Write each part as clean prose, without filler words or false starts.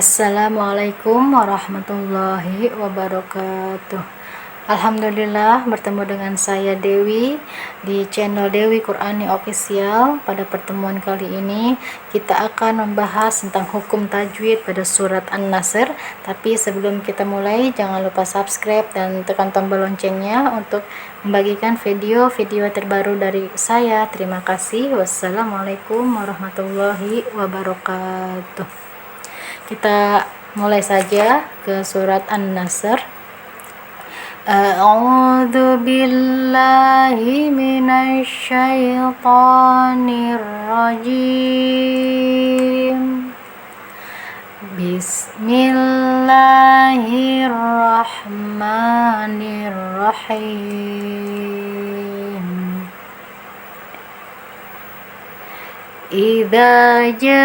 Assalamualaikum warahmatullahi wabarakatuh. Alhamdulillah bertemu dengan saya Dewi di channel Dewi Qurani Official. Pada pertemuan kali ini kita akan membahas tentang hukum tajwid pada surat An-Nasr. Tapi sebelum kita mulai, jangan lupa subscribe dan tekan tombol loncengnya untuk membagikan video-video terbaru dari saya. Terima kasih. Wassalamualaikum warahmatullahi wabarakatuh. Kita mulai saja ke surat An-Nasr. A'udzu billahi minasy syaithanir rajim. Bismillahirrahmanirrahim. Idza jaa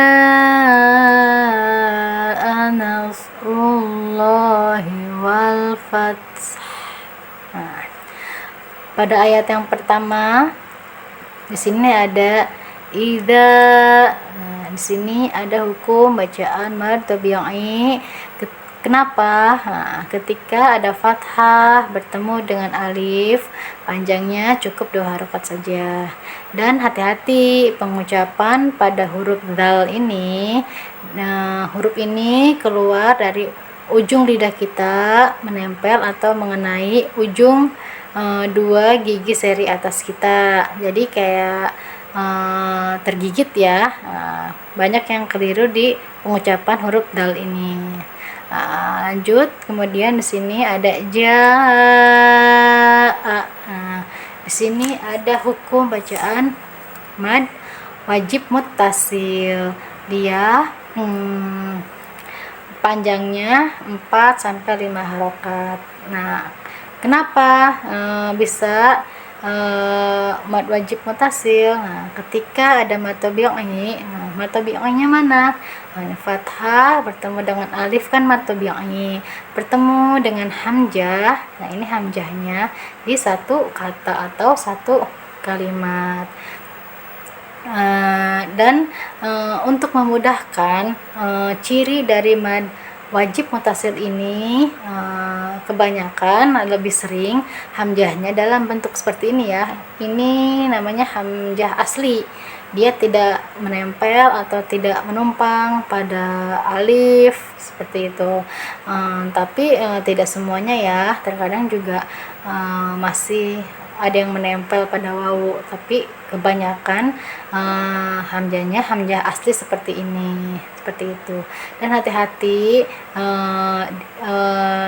nasrullahi wal fath. Pada ayat yang pertama di sini ada idza. Di sini ada hukum bacaan mad tabi'i. Kenapa? Ketika ada fathah bertemu dengan alif, panjangnya cukup 2 harokat saja. Dan hati-hati pengucapan pada huruf dzal ini. Huruf ini keluar dari ujung lidah kita, menempel atau mengenai ujung 2 gigi seri atas kita. Jadi kayak tergigit ya. Banyak yang keliru di pengucapan huruf dzal ini. Lanjut, kemudian di sini ada jaa. Di sini ada hukum bacaan mad wajib muttasil. Dia panjangnya 4 sampai 5 harokat. Nah, kenapa bisa mad wajib mutasil? Ketika ada mad tabi'i. Mad tabi'inya mana? Fathah bertemu dengan alif kan mad tabi'i, bertemu dengan hamzah. Nah, ini hamzahnya di satu kata atau satu kalimat. Dan untuk memudahkan, ciri dari mad wajib mutasil ini kebanyakan lebih sering hamzahnya dalam bentuk seperti ini ya. Ini namanya hamzah asli. Dia tidak menempel atau tidak menumpang pada alif seperti itu. Tapi tidak semuanya ya. Terkadang juga masih ada yang menempel pada wawu, tapi kebanyakan hamzahnya hamzah asli seperti ini, seperti itu. Dan hati-hati,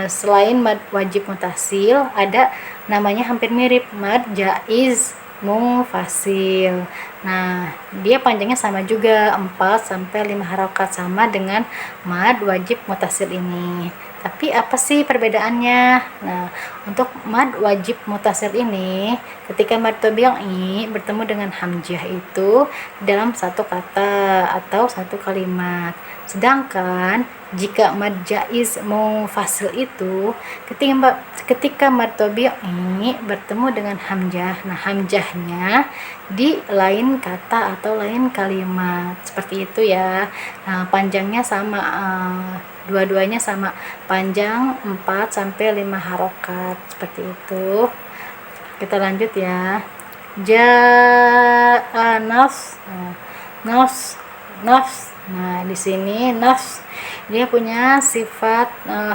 selain mad wajib mutasil ada namanya hampir mirip mad jaiz munfasil. Nah, dia panjangnya sama juga 4 sampai 5 harokat, sama dengan mad wajib mutasil ini. Tapi apa sih perbedaannya? Nah, untuk mad wajib mutasil ini, ketika mad tabi'i bertemu dengan hamzah itu dalam satu kata atau satu kalimat. Sedangkan jika mad jaiz munfasil itu ketika mad tabi'i bertemu dengan hamzah. Nah, hamzahnya di lain kata atau lain kalimat. Seperti itu ya. Nah, panjangnya sama, dua-duanya sama, panjang 4 sampai 5 harokat, seperti itu. Kita lanjut ya. Jaa nafs. Nafs. Nah, di sini nafs dia punya sifat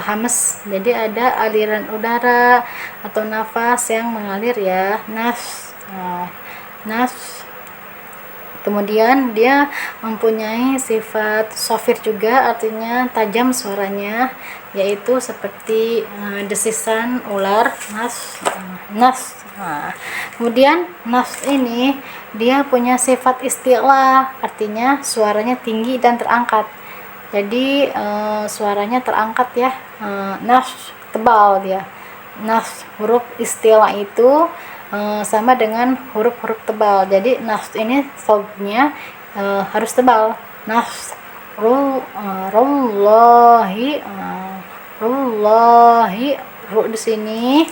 hamas. Jadi ada aliran udara atau nafas yang mengalir ya. Nafs. Nafs. Kemudian dia mempunyai sifat sofir juga, artinya tajam suaranya, yaitu seperti desisan ular. Nafs. Kemudian nafs ini dia punya sifat isti'la, artinya suaranya tinggi dan terangkat. Jadi suaranya terangkat ya. Nafs tebal dia. Nafs huruf isti'la itu sama dengan huruf-huruf tebal. Jadi nafs ini sodnya harus tebal. Nafs rullahi. Ru di sini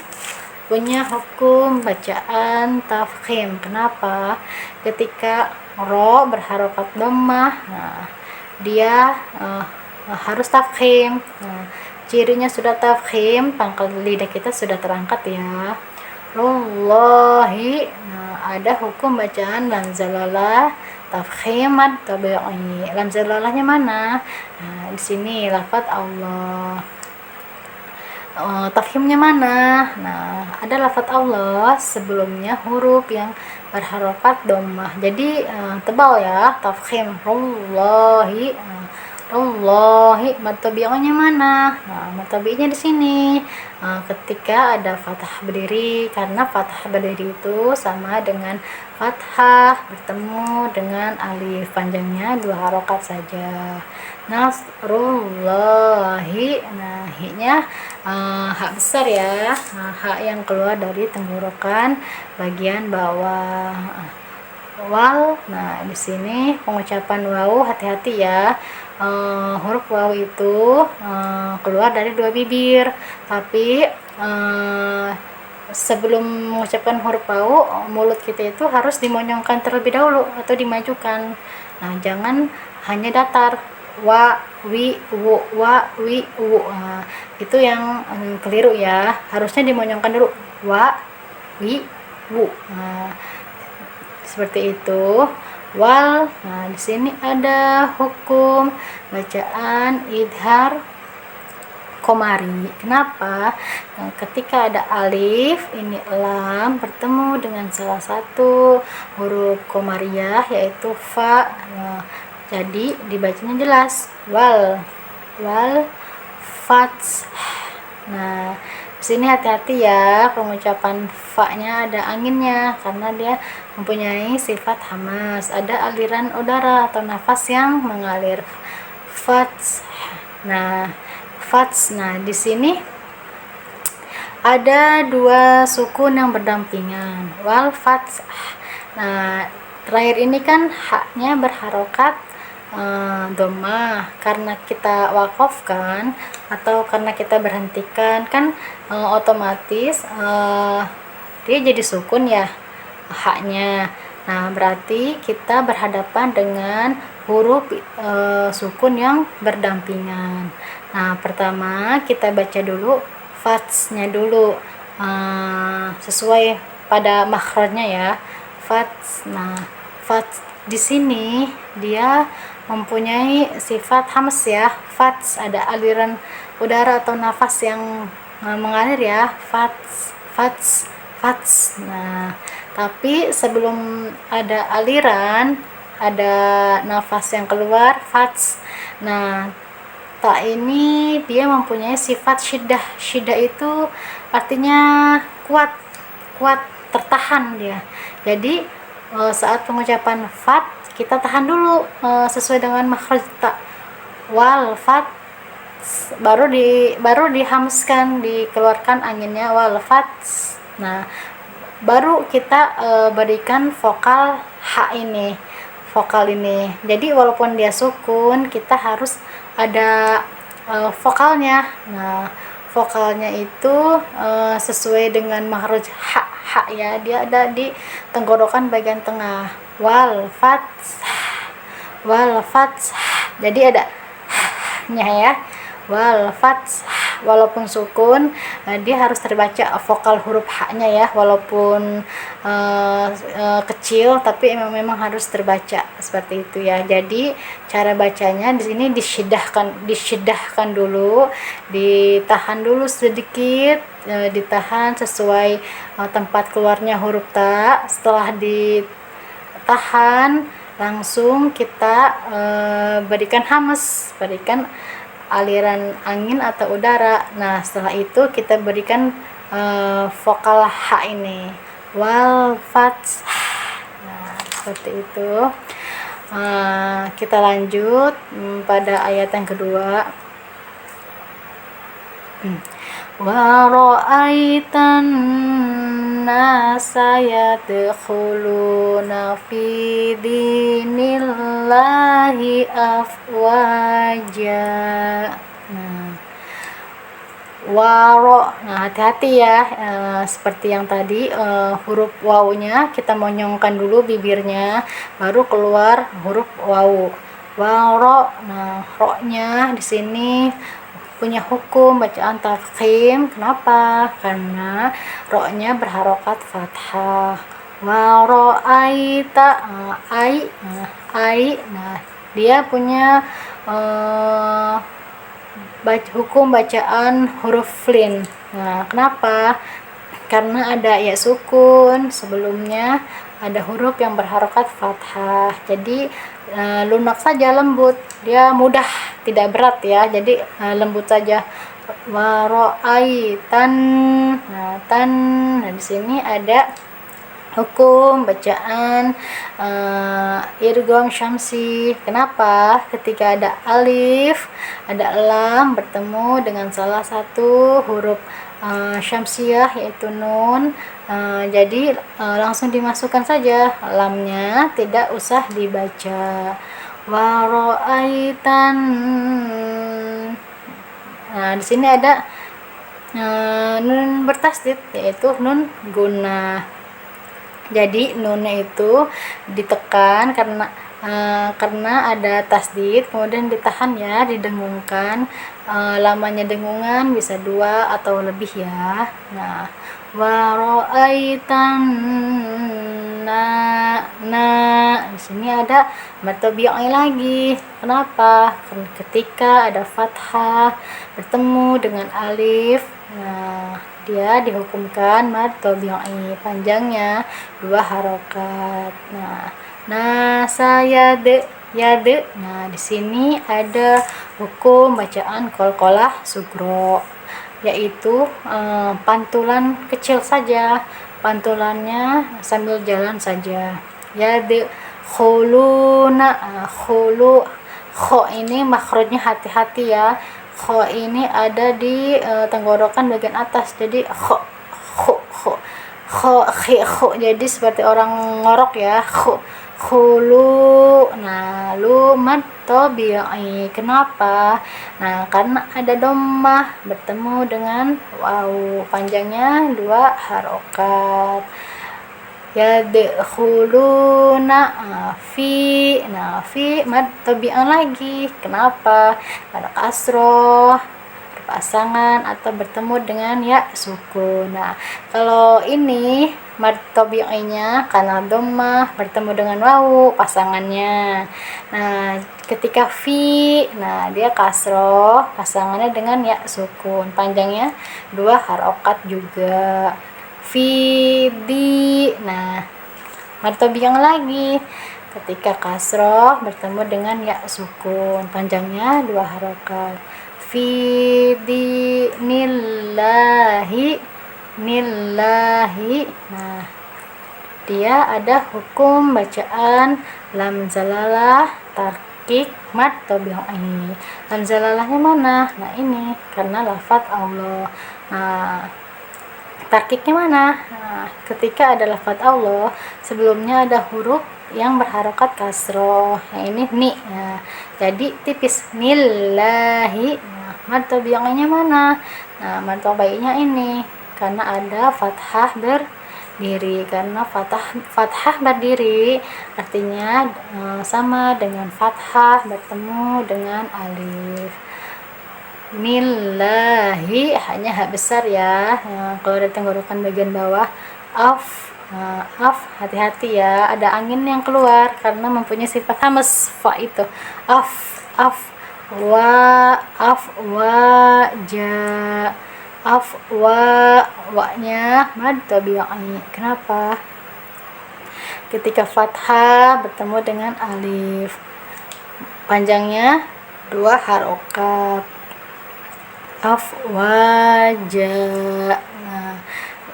punya hukum bacaan tafkhim. Kenapa? Ketika ro berharokat dhammah, dia harus tafkhim. Nah, cirinya sudah tafkhim, pangkal lidah kita sudah terangkat ya. Rullahi. Nah, ada hukum bacaan lam zalalah tafkhimat tabi'i. Lam zalalahnya mana? Nah, di sini lafaz Allah. Tafkhimnya mana? Nah, ada lafaz Allah sebelumnya huruf yang berharokat dhammah. Jadi tebal ya, tafkhim rullahi. Rullahi, mad tabi'nya mana? Nah, mad tabi'nya di sini. Ketika ada fathah berdiri, karena fathah berdiri itu sama dengan fathah bertemu dengan alif, panjangnya 2 harokat saja. Nasrullahi. Nah, hi-nya hak besar ya, hak yang keluar dari tenggorokan bagian bawah. Wal. Nah, di sini pengucapan waw, hati-hati ya. Huruf waw itu keluar dari 2 bibir, tapi sebelum mengucapkan huruf waw, mulut kita itu harus dimonyongkan terlebih dahulu atau dimajukan. Nah, jangan hanya datar wa wi wu wa wi wu. Nah, itu yang keliru ya, harusnya dimonyongkan dulu wa wi wu. Nah, seperti itu. Wal. Nah, di sini ada hukum bacaan idhar komari. Kenapa? Nah, ketika ada alif, ini lam bertemu dengan salah satu huruf komariah yaitu fa. Nah, jadi dibacanya jelas wal fats. Nah, di sini hati-hati ya, pengucapan fa-nya ada anginnya karena dia mempunyai sifat hamas, ada aliran udara atau nafas yang mengalir. Fats. Nah, fats. Nah, di sini ada 2 sukun yang berdampingan, wal fats. Nah, terakhir ini kan haknya berharokat dhammah, karena kita wakofkan atau karena kita berhentikan kan otomatis dia jadi sukun ya haknya. Nah, berarti kita berhadapan dengan huruf sukun yang berdampingan. Nah, pertama kita baca dulu fatsnya dulu, sesuai pada makhrajnya ya, fats. Nah, fats di sini dia mempunyai sifat hams ya, fats, ada aliran udara atau nafas yang mengalir ya, fats. Nah, tapi sebelum ada aliran, ada nafas yang keluar, fats. Nah, ta ini dia mempunyai sifat syiddah. Syiddah itu artinya kuat, tertahan dia. Jadi saat pengucapan fat kita tahan dulu sesuai dengan makhraj ta. Wal fat, baru dihamskan, dikeluarkan anginnya wal fat. Nah, baru kita berikan vokal h ini, vokal ini. Jadi walaupun dia sukun, kita harus ada vokalnya. Nah, vokalnya itu sesuai dengan makhraj h ya, dia ada di tenggorokan bagian tengah. Wal fats. Jadi ada nya ya. Wal fats, walaupun sukun dia harus terbaca vokal huruf h-nya ya, walaupun kecil tapi memang harus terbaca seperti itu ya. Jadi cara bacanya di sini disyidahkan dulu, ditahan dulu sedikit, ditahan sesuai tempat keluarnya huruf ta. Setelah ditahan langsung kita berikan hamas, berikan aliran angin atau udara. Nah, setelah itu kita berikan vokal h ini, wal fats. Nah, seperti itu. Kita lanjut pada ayat yang kedua. Wa ra'aitan nasa yadkhuluna fi dinillahi afwaja. Nah, waro. Nah, hati-hati ya, seperti yang tadi huruf wawunya kita monyongkan dulu bibirnya, baru keluar huruf wawu. Waro. Nah, ro-nya di sini punya hukum bacaan tafkhim. Kenapa? Karena ro-nya berharokat fathah. Waro aita, ai. Nah, dia punya hukum bacaan huruf lin. Nah, kenapa? Karena ada ya sukun, sebelumnya ada huruf yang berharokat fathah, jadi lunak saja, lembut, dia mudah, tidak berat ya, jadi lembut saja. Waro'aitan. Nah, nah di sini ada hukum bacaan idgham syamsi. Kenapa? Ketika ada alif, ada lam bertemu dengan salah satu huruf syamsiah yaitu nun, jadi langsung dimasukkan saja lamnya, tidak usah dibaca. Waro'aitan. Nah, di sini ada nun bertasdid yaitu nun gunnah. Jadi nunnya itu ditekan karena ada tasdid, kemudian ditahan ya, didengungkan. Lamanya dengungan bisa 2 atau lebih ya. Nah, waro'aitan. Nah, di sini ada mad tabi'i lagi. Kenapa? Karena ketika ada fathah bertemu dengan alif, nah dia dihukumkan mad tabi'i, panjangnya 2 harokat. Nah, saya yade. Nah, di sini ada hukum bacaan qalqalah sugro, yaitu pantulan kecil saja, pantulannya sambil jalan saja. Yade khuluna. Khulu, kho ini makhrajnya hati-hati ya. Kho ini ada di tenggorokan bagian atas, jadi kho kho kho kho kho, jadi seperti orang ngorok ya. Khulu. Nah, lu mad tabi'i. Kenapa? Nah, karena ada dhammah bertemu dengan waw, panjangnya 2 harokat. Yadkhuluna fi. Nah, fi mad tabi'an lagi. Kenapa? Pada kasroh, berpasangan atau bertemu dengan ya sukun. Nah, kalau ini mad tabi'inya karena dhammah bertemu dengan wawu pasangannya. Nah, ketika fi, nah dia kasroh, pasangannya dengan ya sukun, panjangnya 2 harokat juga. Fi di. Nah, mad tabi'an lagi ketika kasroh bertemu dengan ya sukun, panjangnya 2 harokat. Fi dinillahi. Nah, dia ada hukum bacaan lam zalalah tarkik mad tabi'i. Lam zalalahnya mana? Nah, ini karena lafaz Allah. Nah, tarkiknya mana? Nah, ketika ada lafaz Allah, sebelumnya ada huruf yang berharokat kasroh, yang ini ni. Nah, jadi tipis, nillahi. Nah, mad tabi'inya mana? Nah, mad tabi'inya ini karena ada fathah berdiri. Karena fathah berdiri artinya sama dengan fathah bertemu dengan alif. Nillahi, hanya hak besar ya. Kalau ada tenggorokan bagian bawah, af, hati-hati ya, ada angin yang keluar karena mempunyai sifat hamas, fa itu. Af, wa, ja, wa-nya mad tabi'i. Kenapa? Ketika fathah bertemu dengan alif, panjangnya 2 harokat. Afwaja.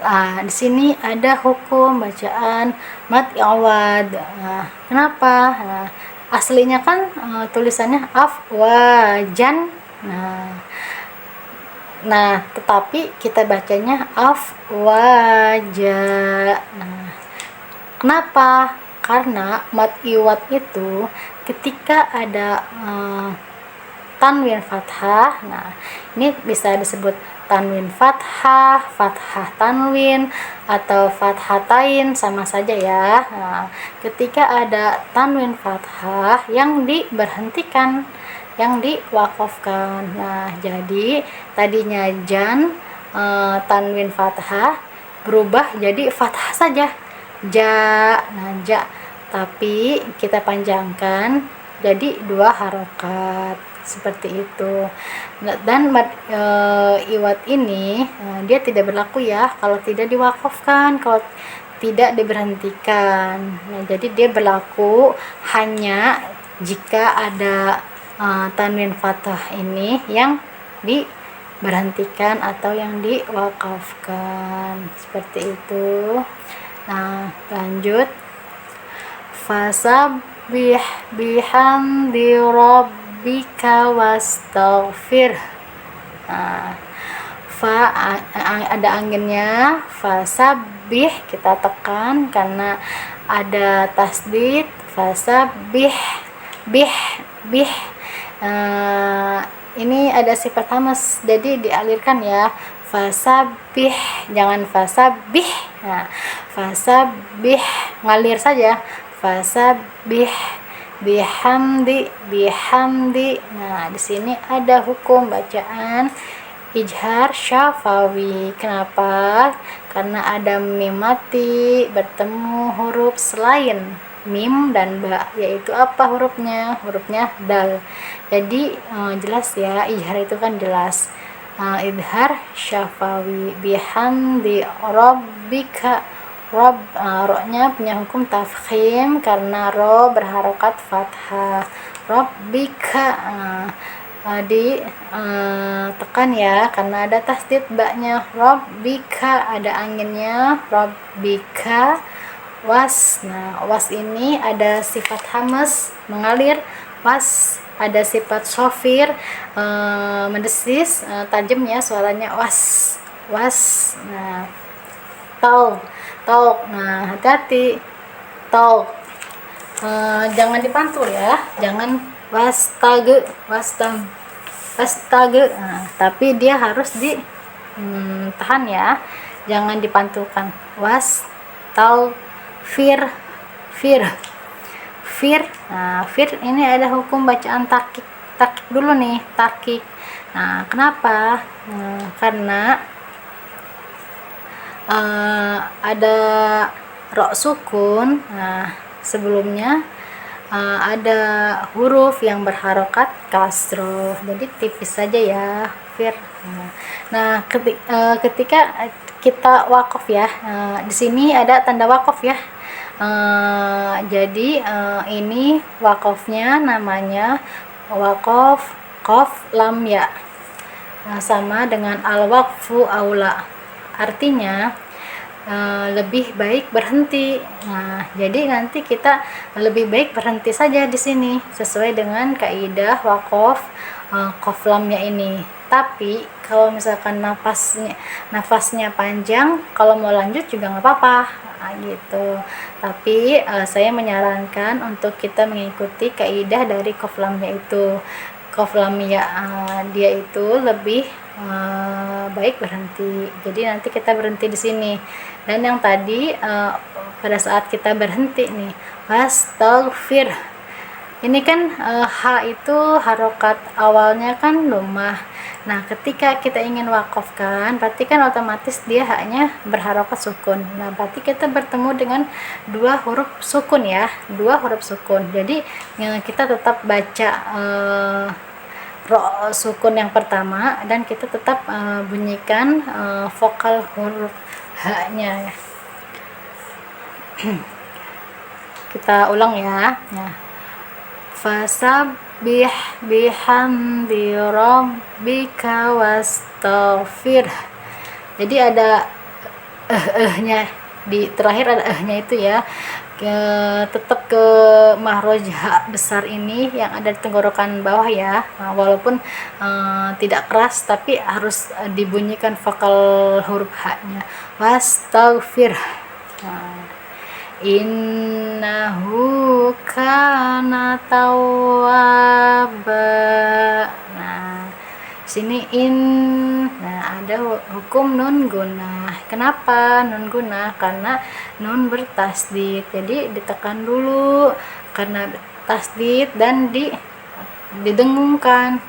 Nah, di sini ada hukum bacaan mad i'wad. Kenapa? Nah, aslinya kan tulisannya afwajan. Nah, tetapi kita bacanya afwaja. Nah, kenapa? Karena mad i'wad itu ketika ada tanwin fathah. Nah, ini bisa disebut tanwin fathah, fathah tanwin, atau fathatain, sama saja ya. Nah, ketika ada tanwin fathah yang diberhentikan, yang diwakafkan. Nah, jadi tadinya jan tanwin fathah berubah jadi fathah saja, ja. Nah, ja, tapi kita panjangkan jadi 2 harokat seperti itu. Dan iwat ini dia tidak berlaku ya kalau tidak diwakafkan, kalau tidak diberhentikan. Nah, jadi dia berlaku hanya jika ada tanwin fathah ini yang diberhentikan atau yang diwakafkan, seperti itu. Nah, lanjut. Fasabbih bihamdi rabbika wastaghfir. Nah, fa ada anginnya, fasabbih kita tekan karena ada tasdid, fasabbih bih bih. Ini ada sifat hamas, jadi dialirkan ya, fasabbih, jangan fasabbih. Nah, fasabbih ngalir saja, fasabbih bihamdi bihamdi. Nah, di sini ada hukum bacaan ijhar syafawi. Kenapa? Karena ada mim mati bertemu huruf selain mim dan ba, yaitu apa hurufnya? Hurufnya dal. Jadi jelas ya, ijhar itu kan jelas. Ijhar syafawi bihamdi rabbika. Rob, ro-nya punya hukum tafkhim karena ro berharokat fathah. Rabbika tekan ya karena ada tasdid baknya. Rabbika ada anginnya, rabbika. Was, nah was ini ada sifat hamas mengalir, was ada sifat sofir mendesis, tajam ya suaranya, was was. Nah, tau. Nah, hati-hati, tau. Jangan dipantul ya, jangan wastage. Nah, tapi dia harus ditahan ya, jangan dipantulkan. Fir. Nah, fir ini ada hukum bacaan tarkik dulu nih, tarkik. Nah, kenapa? Karena ada ro sukun. Nah, sebelumnya ada huruf yang berharokat kasroh, jadi tipis saja ya, fir. Nah, ketika kita wakaf ya, di sini ada tanda wakaf ya. Jadi ini wakafnya namanya wakaf qaf lam ya. Sama dengan al waqfu aula, artinya lebih baik berhenti. Nah, jadi nanti kita lebih baik berhenti saja di sini sesuai dengan kaidah wakaf qaf lamnya ini. Tapi kalau misalkan nafasnya panjang, kalau mau lanjut juga nggak apa-apa. Nah, gitu. Tapi saya menyarankan untuk kita mengikuti kaidah dari qaf lamnya itu. Qaf lamnya dia itu lebih baik berhenti. Jadi nanti kita berhenti di sini. Dan yang tadi pada saat kita berhenti nih, wastaghfir. Ini kan ha itu harokat awalnya kan dhammah. Nah, ketika kita ingin wakafkan, berarti kan otomatis dia haknya berharokat sukun. Nah, berarti kita bertemu dengan 2 huruf sukun ya, 2 huruf sukun. Jadi kita tetap baca ro sukun yang pertama dan kita tetap bunyikan vokal huruf h-nya ya. Kita ulang ya. Nah, fasabbih bihamdi rabbika wastaghfir. Jadi ada nya di terakhir, ada nya itu ya. Tetap ke mahroj ha besar ini yang ada di tenggorokan bawah ya. Nah, walaupun tidak keras tapi harus dibunyikan vokal huruf h-nya. Wastaghfir. Nah, innahu kana tawwaba. sini in. Nah, ada hukum nun gunah. Kenapa nun gunah? Karena nun bertasdid, jadi ditekan dulu karena tasdid dan didengungkan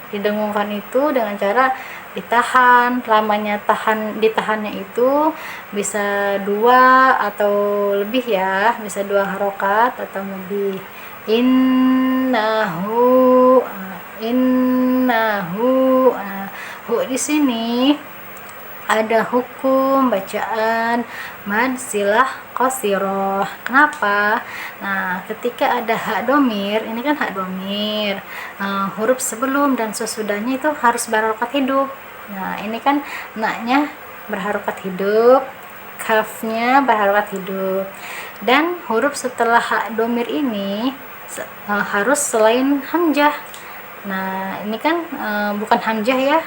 itu dengan cara ditahan. Lamanya ditahannya itu bisa 2 atau lebih ya, bisa 2 harokat atau lebih. Innahu, hu di sini ada hukum bacaan mad silah qasiroh. Kenapa? Nah, ketika ada hak domir, ini kan hak domir, huruf sebelum dan sesudahnya itu harus berharokat hidup. Nah, ini kan naknya berharokat hidup, kafnya berharokat hidup, dan huruf setelah hak domir ini harus selain hamzah. Nah, ini kan bukan hamzah ya,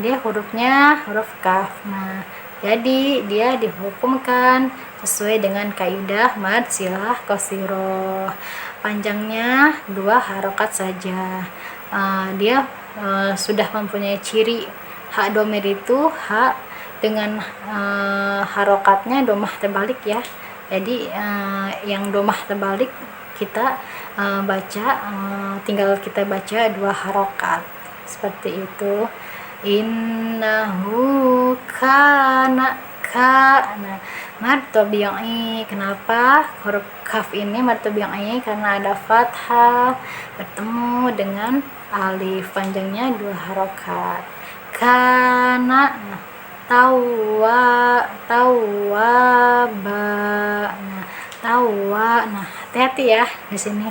dia hurufnya huruf kaf. Nah, jadi dia dihukumkan sesuai dengan kaidah mad silah qasiroh, panjangnya 2 harokat saja. Dia sudah mempunyai ciri hak domir itu hak dengan harokatnya domah terbalik ya. Jadi yang domah terbalik kita baca, tinggal kita baca 2 harokat seperti itu. Innahu kana Nah, mad tabi'i. Kenapa huruf kaf ini mad tabi'i? Karena ada fathah bertemu dengan alif, panjangnya 2 harokat. Kana, tawaba. Nah, tawa. Nah, hati-hati ya di sini.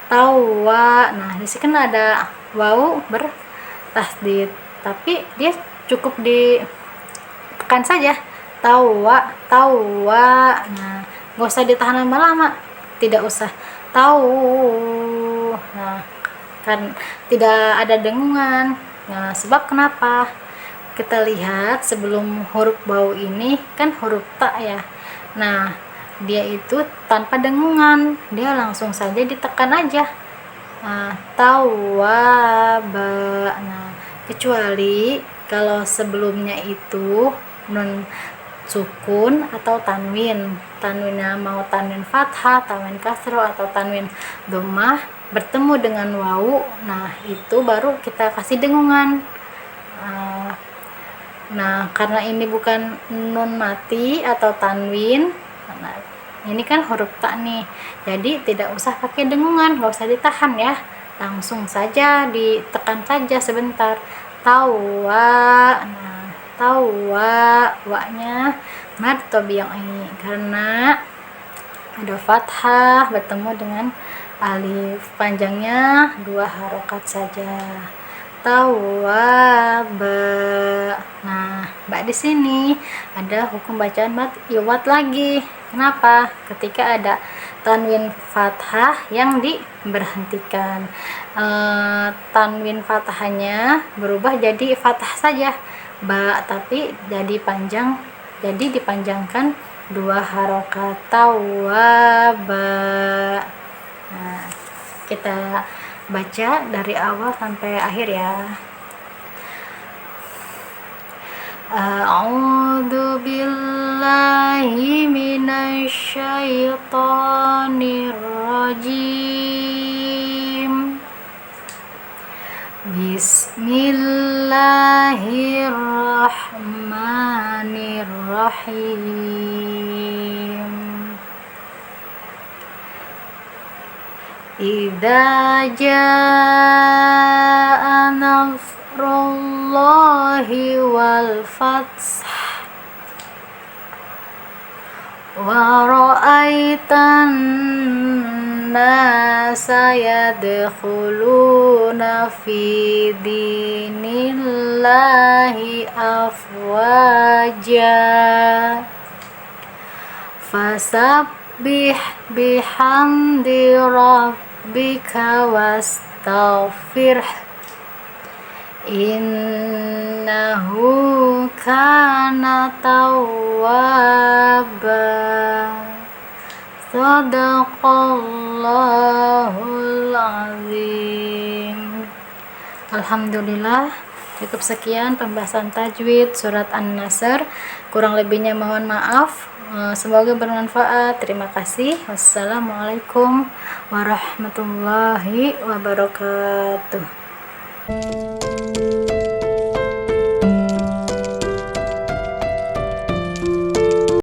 Tawa. Nah, di sini kan ada wawu bertasdid, tapi dia cukup ditekan saja. Tawa. Nah, nggak usah ditahan lama-lama, tidak usah nah, kan tidak ada dengungan. Nah, sebab kenapa? Kita lihat sebelum huruf bau ini kan huruf ta ya. Nah, dia itu tanpa dengungan, dia langsung saja ditekan aja. Tawaba. Nah, kecuali kalau sebelumnya itu nun sukun atau tanwinnya mau tanwin fathah, tanwin kasroh, atau tanwin dhammah bertemu dengan wawu. Nah, itu baru kita kasih dengungan. Nah, karena ini bukan nun mati atau tanwin, nah, ini kan huruf ta nih, jadi tidak usah pakai dengungan, nggak usah ditahan ya, langsung saja ditekan saja sebentar. Tawa. Nah, tawa, wa-nya mad tabi'i karena ada fathah bertemu dengan alif, panjangnya 2 harokat saja. Tawaba. Nah, di sini ada hukum bacaan mad iwad lagi. Kenapa? Ketika ada tanwin fathah yang diberhentikan, tanwin fathahnya berubah jadi fathah saja, tapi jadi panjang, jadi dipanjangkan 2 harokat. Tawaba. Nah, kita baca dari awal sampai akhir ya. A'udzu billahi minasy syaithanir rajim. Bismillahirrahmanirrahim. Idza jaa nasrullahi wal fath wa ra'aitan nasa yadkhuluna fi dinillahi afwaja fasabbih bihamdi rabbika wastaghfirh innahu kana tawwaba. Shadaqallahul azim. Alhamdulillah, Cukup sekian pembahasan tajwid surat An-Nasr, kurang lebihnya mohon maaf. Semoga bermanfaat. Terima kasih. Wassalamualaikum warahmatullahi wabarakatuh.